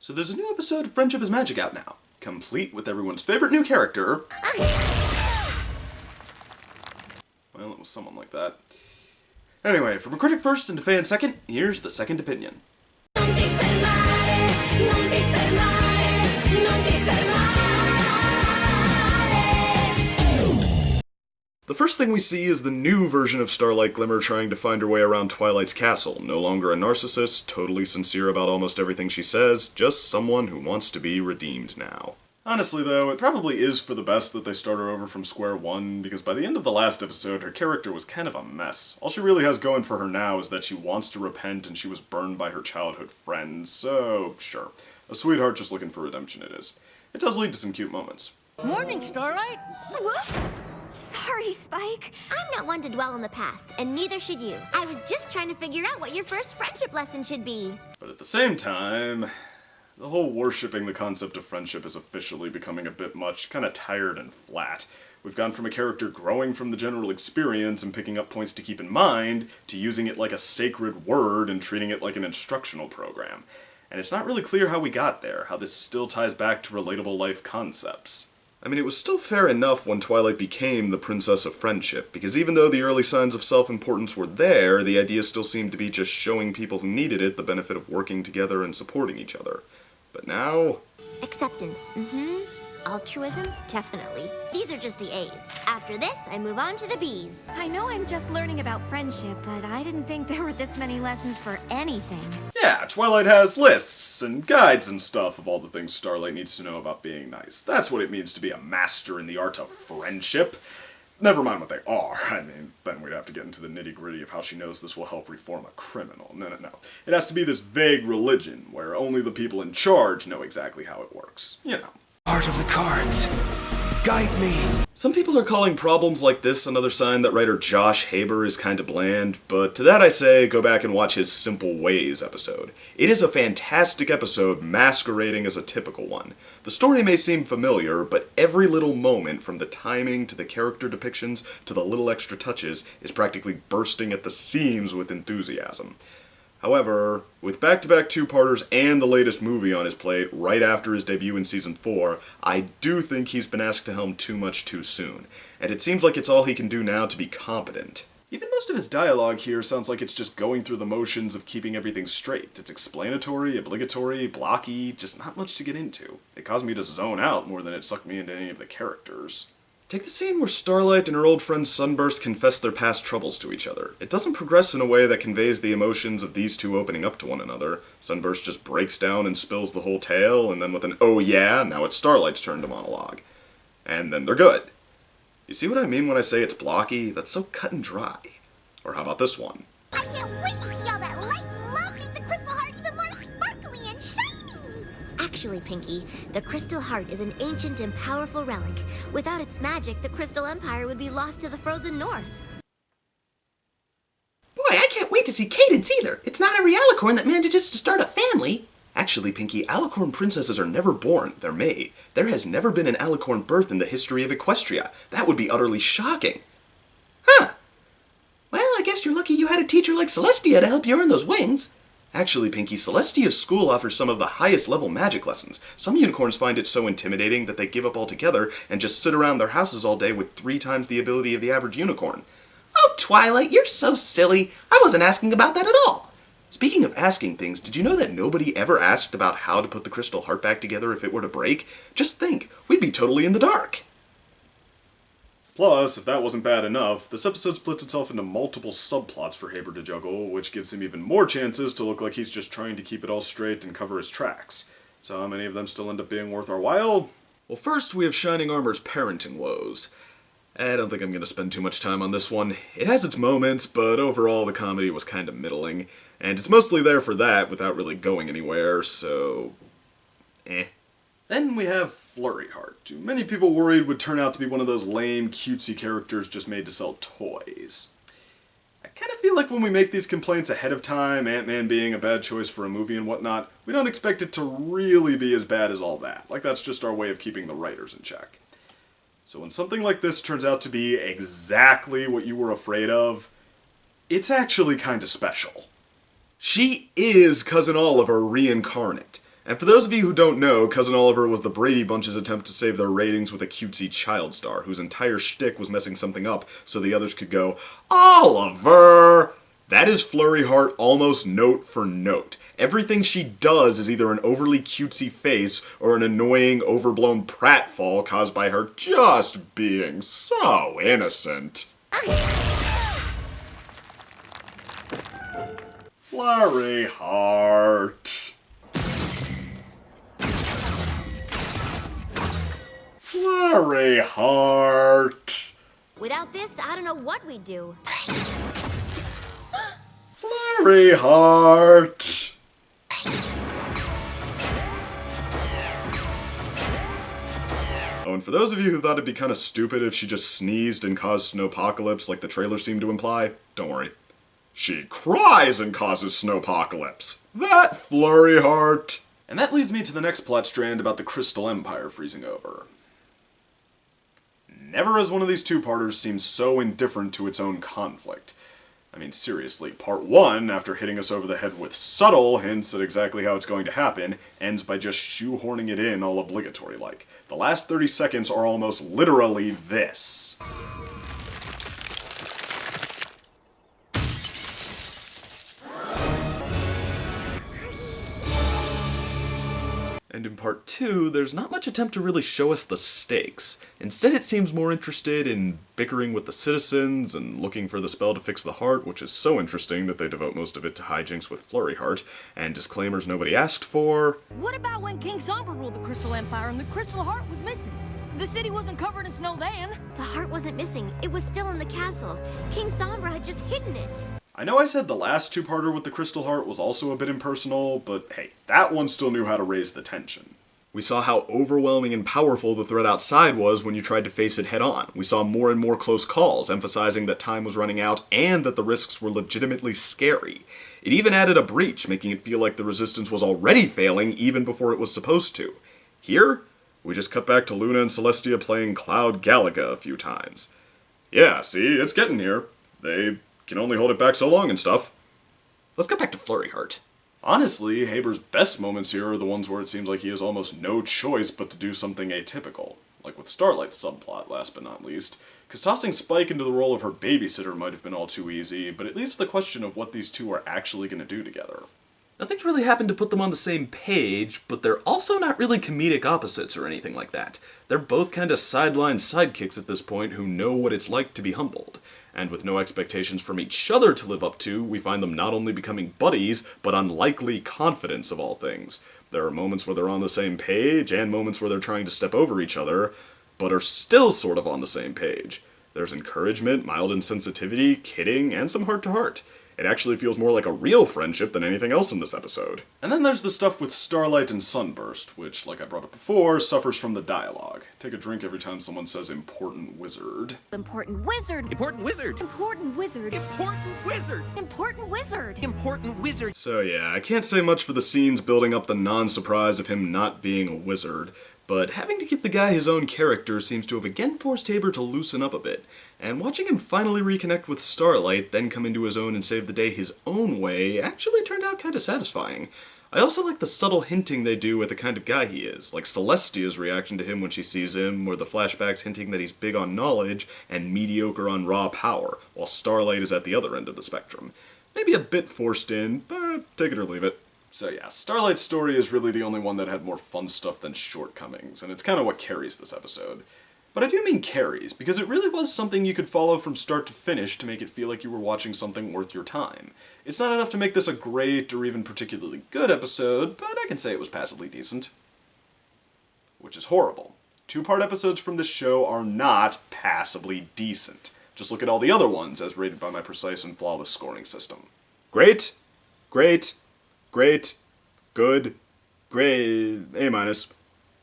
So there's a new episode of Friendship is Magic out now, complete with everyone's favorite new character. Well, it was someone like that. Anyway, from a critic first and a fan second, here's the second opinion. The first thing we see is the new version of Starlight Glimmer trying to find her way around Twilight's castle. No longer a narcissist, totally sincere about almost everything she says, just someone who wants to be redeemed now. Honestly though, it probably is for the best that they start her over from square one, because by the end of the last episode, her character was kind of a mess. All she really has going for her now is that she wants to repent and she was burned by her childhood friends, so sure. A sweetheart just looking for redemption it is. It does lead to some cute moments. Morning, Starlight! Whoops! Sorry, Spike. I'm not one to dwell on the past, and neither should you. I was just trying to figure out what your first friendship lesson should be. But at the same time, the whole worshipping the concept of friendship is officially becoming a bit much, kind of tired and flat. We've gone from a character growing from the general experience and picking up points to keep in mind, to using it like a sacred word and treating it like an instructional program. And it's not really clear how we got there, how this still ties back to relatable life concepts. I mean, it was still fair enough when Twilight became the Princess of Friendship, because even though the early signs of self-importance were there, the idea still seemed to be just showing people who needed it the benefit of working together and supporting each other. But now... Acceptance, Altruism, definitely. These are just the A's. After this, I move on to the B's. I know I'm just learning about friendship, but I didn't think there were this many lessons for anything. Yeah, Twilight has lists and guides and stuff of all the things Starlight needs to know about being nice. That's what it means to be a master in the art of friendship. Never mind what they are. I mean, then we'd have to get into the nitty-gritty of how she knows this will help reform a criminal. No. It has to be this vague religion where only the people in charge know exactly how it works. You know. Art of the cards. Guide me. Some people are calling problems like this another sign that writer Josh Haber is kinda bland, but to that I say go back and watch his Simple Ways episode. It is a fantastic episode masquerading as a typical one. The story may seem familiar, but every little moment, from the timing to the character depictions to the little extra touches, is practically bursting at the seams with enthusiasm. However, with back-to-back two-parters and the latest movie on his plate right after his debut in Season 4, I do think he's been asked to helm too much too soon, and it seems like it's all he can do now to be competent. Even most of his dialogue here sounds like it's just going through the motions of keeping everything straight. It's explanatory, obligatory, blocky, just not much to get into. It caused me to zone out more than it sucked me into any of the characters. Take the scene where Starlight and her old friend Sunburst confess their past troubles to each other. It doesn't progress in a way that conveys the emotions of these two opening up to one another. Sunburst just breaks down and spills the whole tale, and then with an "oh yeah," now it's Starlight's turn to monologue. And then they're good. You see what I mean when I say it's blocky? That's so cut and dry. Or how about this one? I can't wait to see all that light and love make the Crystal Heart even more sparkly and shiny! Actually, Pinky, the Crystal Heart is an ancient and powerful relic. Without its magic, the Crystal Empire would be lost to the frozen north. Boy, I can't wait to see Cadence either. It's not every alicorn that manages to start a family. Actually, Pinky, alicorn princesses are never born, they're made. There has never been an alicorn birth in the history of Equestria. That would be utterly shocking. Huh. Well, I guess you're lucky you had a teacher like Celestia to help you earn those wings. Actually, Pinky, Celestia's school offers some of the highest level magic lessons. Some unicorns find it so intimidating that they give up altogether and just sit around their houses all day with 3 times the ability of the average unicorn. Oh, Twilight, you're so silly. I wasn't asking about that at all. Speaking of asking things, did you know that nobody ever asked about how to put the Crystal Heart back together if it were to break? Just think, we'd be totally in the dark. Plus, if that wasn't bad enough, this episode splits itself into multiple subplots for Haber to juggle, which gives him even more chances to look like he's just trying to keep it all straight and cover his tracks. So how many of them still end up being worth our while? Well, first we have Shining Armor's parenting woes. I don't think I'm going to spend too much time on this one. It has its moments, but overall the comedy was kind of middling, and it's mostly there for that without really going anywhere, so... Then we have Flurry Heart, who many people worried would turn out to be one of those lame, cutesy characters just made to sell toys. I kind of feel like when we make these complaints ahead of time, Ant-Man being a bad choice for a movie and whatnot, we don't expect it to really be as bad as all that. Like, that's just our way of keeping the writers in check. So when something like this turns out to be exactly what you were afraid of, it's actually kind of special. She is Cousin Oliver reincarnate. And for those of you who don't know, Cousin Oliver was the Brady Bunch's attempt to save their ratings with a cutesy child star, whose entire shtick was messing something up so the others could go, Oliver! That is Flurry Heart almost note for note. Everything she does is either an overly cutesy face or an annoying, overblown pratfall caused by her just being so innocent. Flurry Heart. Flurry Heart. Without this, I don't know what we'd do. Flurry Heart. Oh, and for those of you who thought it'd be kind of stupid if she just sneezed and caused snowpocalypse like the trailer seemed to imply, don't worry. She cries and causes snowpocalypse. That Flurry Heart. And that leads me to the next plot strand about the Crystal Empire freezing over. Never has one of these two-parters seemed so indifferent to its own conflict. I mean, seriously, part 1, after hitting us over the head with subtle hints at exactly how it's going to happen, ends by just shoehorning it in all obligatory-like. The last 30 seconds are almost literally this. And in part 2, there's not much attempt to really show us the stakes. Instead, it seems more interested in bickering with the citizens and looking for the spell to fix the heart, which is so interesting that they devote most of it to hijinks with Flurry Heart, and disclaimers nobody asked for. What about when King Sombra ruled the Crystal Empire and the Crystal Heart was missing? The city wasn't covered in snow then. The heart wasn't missing. It was still in the castle. King Sombra had just hidden it. I know I said the last two-parter with the Crystal Heart was also a bit impersonal, but hey, that one still knew how to raise the tension. We saw how overwhelming and powerful the threat outside was when you tried to face it head-on. We saw more and more close calls, emphasizing that time was running out and that the risks were legitimately scary. It even added a breach, making it feel like the resistance was already failing even before it was supposed to. Here, we just cut back to Luna and Celestia playing Cloud Galaga a few times. Yeah, see, it's getting here. They can only hold it back so long and stuff. Let's get back to Flurry Heart. Honestly, Haber's best moments here are the ones where it seems like he has almost no choice but to do something atypical. Like with Starlight's subplot, last but not least. Because tossing Spike into the role of her babysitter might have been all too easy, but it leaves the question of what these two are actually going to do together. Nothing's really happened to put them on the same page, but they're also not really comedic opposites or anything like that. They're both kind of sideline sidekicks at this point who know what it's like to be humbled. And with no expectations from each other to live up to, we find them not only becoming buddies, but unlikely confidants of all things. There are moments where they're on the same page, and moments where they're trying to step over each other, but are still sort of on the same page. There's encouragement, mild insensitivity, kidding, and some heart-to-heart. It actually feels more like a real friendship than anything else in this episode. And then there's the stuff with Starlight and Sunburst, which, like I brought up before, suffers from the dialogue. Take a drink every time someone says important wizard. Important wizard. Important wizard. Important wizard. Important wizard. Important wizard. Important wizard. So yeah, I can't say much for the scenes building up the non-surprise of him not being a wizard, but having to give the guy his own character seems to have again forced Haber to loosen up a bit, and watching him finally reconnect with Starlight, then come into his own and save the day his own way, actually turned out kinda satisfying. I also like the subtle hinting they do at the kind of guy he is, like Celestia's reaction to him when she sees him, or the flashbacks hinting that he's big on knowledge and mediocre on raw power, while Starlight is at the other end of the spectrum. Maybe a bit forced in, but take it or leave it. So yeah, Starlight's story is really the only one that had more fun stuff than shortcomings, and it's kind of what carries this episode. But I do mean carries, because it really was something you could follow from start to finish to make it feel like you were watching something worth your time. It's not enough to make this a great or even particularly good episode, but I can say it was passably decent. Which is horrible. Two-part episodes from this show are not passably decent. Just look at all the other ones as rated by my precise and flawless scoring system. Great, great, great, good, great, A-,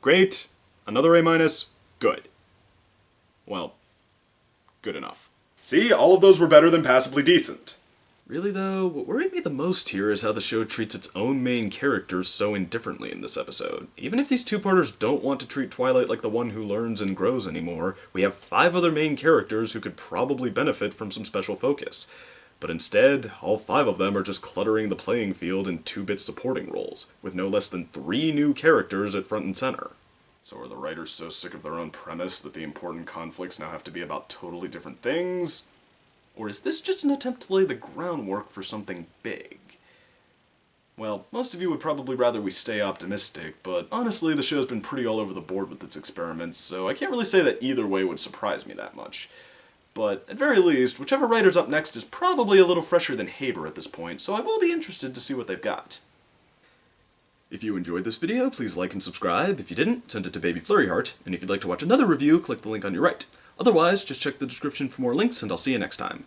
great, another A-, good. Well, good enough. See, all of those were better than passably decent. Really though, what worried me the most here is how the show treats its own main characters so indifferently in this episode. Even if these two-parters don't want to treat Twilight like the one who learns and grows anymore, we have 5 other main characters who could probably benefit from some special focus. But instead, all 5 of them are just cluttering the playing field in 2-bit supporting roles, with no less than 3 new characters at front and center. So are the writers so sick of their own premise that the important conflicts now have to be about totally different things? Or is this just an attempt to lay the groundwork for something big? Well, most of you would probably rather we stay optimistic, but honestly the show's been pretty all over the board with its experiments, so I can't really say that either way would surprise me that much. But at very least, whichever writer's up next is probably a little fresher than Haber at this point, so I will be interested to see what they've got. If you enjoyed this video, please like and subscribe. If you didn't, send it to Baby Flurry Heart, and if you'd like to watch another review, click the link on your right. Otherwise, just check the description for more links, and I'll see you next time.